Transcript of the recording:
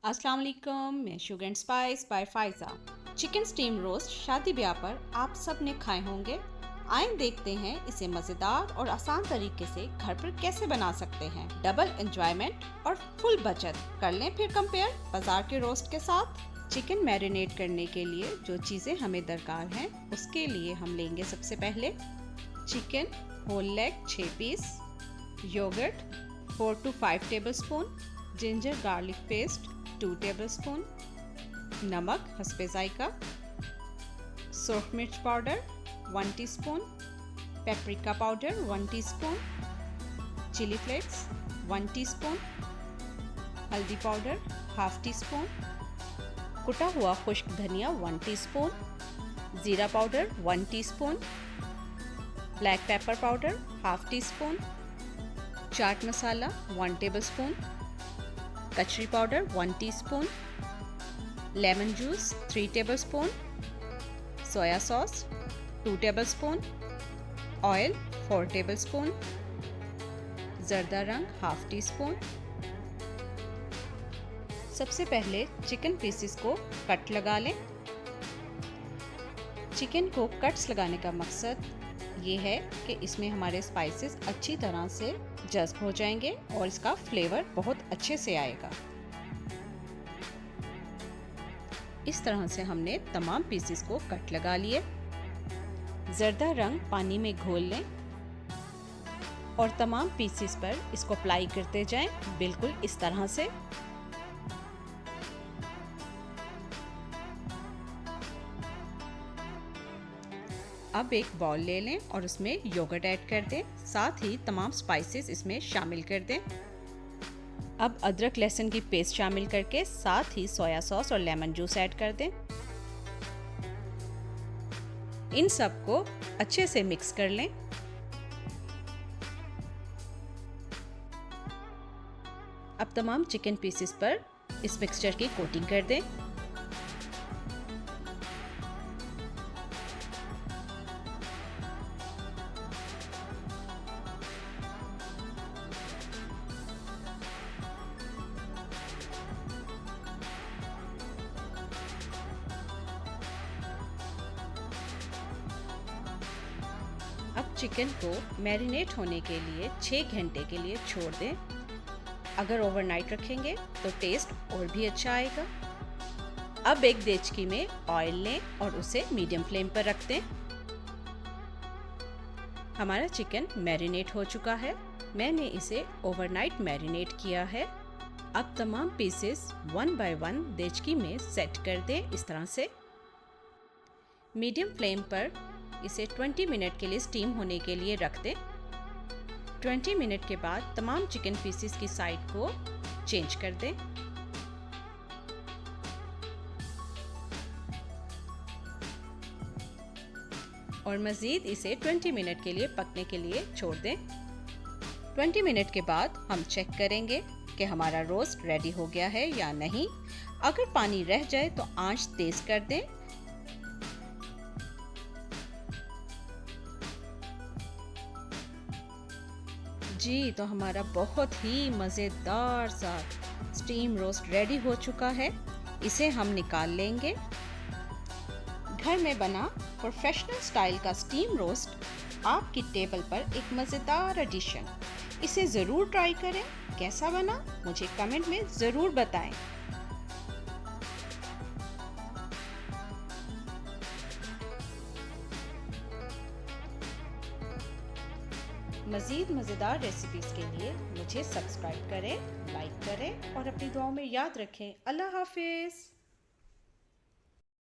अस्सलाम वालेकुम, मैं sugar and spice by Faiza. Chicken steam roast शादी ब्याह पर आप सब ने खाए होंगे। आइए देखते हैं इसे मज़ेदार और आसान तरीके से घर पर कैसे बना सकते हैं। डबल एंजॉयमेंट और फुल बचत। कर लें फिर कंपेयर बाजार के रोस्ट के साथ। चिकन मैरिनेट करने के लिए जो चीज़ें हमें दरकार हैं उसके लिए हम लेंगे सबसे पहले chicken whole leg 6 piece, yogurt 4 to 5 tablespoon, ginger garlic paste 2 tablespoon, नमक हस्बे जायका, सुरख मिर्च powder 1 teaspoon, paprika powder 1 teaspoon, chilli flakes 1 teaspoon, हल्दी पाउडर हाफ टी स्पून, कुटा हुआ खुश्क धनिया 1 टीस्पून, ज़ीरा powder 1 teaspoon, black pepper powder half teaspoon, chaat masala 1 tablespoon, कचरी powder 1 teaspoon, lemon juice 3 tablespoon, soya sauce 2 tablespoon, oil 4 tablespoon, ज़र्दा रंग half tea spoon. सबसे पहले चिकन पीसेस को कट लगा लें। चिकन को कट्स लगाने का मकसद ये है कि इसमें हमारे स्पाइसेस अच्छी तरह से जज़्ब हो जाएंगे और इसका फ्लेवर बहुत अच्छे से आएगा। इस तरह से हमने तमाम पीसेस को कट लगा लिए। ज़र्दा रंग पानी में घोल लें और तमाम पीसेस पर इसको अप्लाई करते जाएं, बिल्कुल इस तरह से। अब एक बाउल ले लें और उसमें योगर्ट ऐड कर दें, साथ ही तमाम स्पाइसेस इसमें शामिल कर दें। अब अदरक लहसुन की पेस्ट शामिल करके साथ ही सोया सॉस और लेमन जूस ऐड कर दें। इन सब को अच्छे से मिक्स कर लें। अब तमाम चिकन पीसेस पर इस मिक्सचर की कोटिंग कर दें। अब चिकन को मैरिनेट होने के लिए 6 घंटे के लिए छोड़ दें। अगर ओवरनाइट रखेंगे तो टेस्ट और भी अच्छा आएगा। अब एक देचकी में ऑयल लें और उसे मीडियम फ्लेम पर रख दें। हमारा चिकन मैरिनेट हो चुका है। मैंने इसे ओवरनाइट मैरिनेट किया है। अब तमाम पीसेस 1 by 1 देचकी में सेट कर दें इस तरह से। मीडियम फ्लेम पर इसे 20 मिनट के लिए स्टीम होने के लिए रख दें। 20 मिनट के बाद तमाम चिकन पीसेस की साइड को चेंज कर दें। और मज़ीद इसे 20 मिनट के लिए पकने के लिए छोड़ दें। 20 मिनट के बाद हम चेक करेंगे कि हमारा रोस्ट रेडी हो गया है या नहीं। अगर पानी रह जाए तो आंच तेज़ कर दें। जी, तो हमारा बहुत ही मज़ेदार सा स्टीम रोस्ट रेडी हो चुका है। इसे हम निकाल लेंगे। घर में बना प्रोफेशनल स्टाइल का स्टीम रोस्ट आपकी टेबल पर एक मज़ेदार एडिशन। इसे ज़रूर ट्राई करें। कैसा बना मुझे कमेंट में ज़रूर बताएं। मज़ीद मज़ेदार रेसिपीज़ के लिए मुझे सब्सक्राइब करें, लाइक करें और अपनी दुआओं में याद रखें। अल्लाह हाफ़िज़।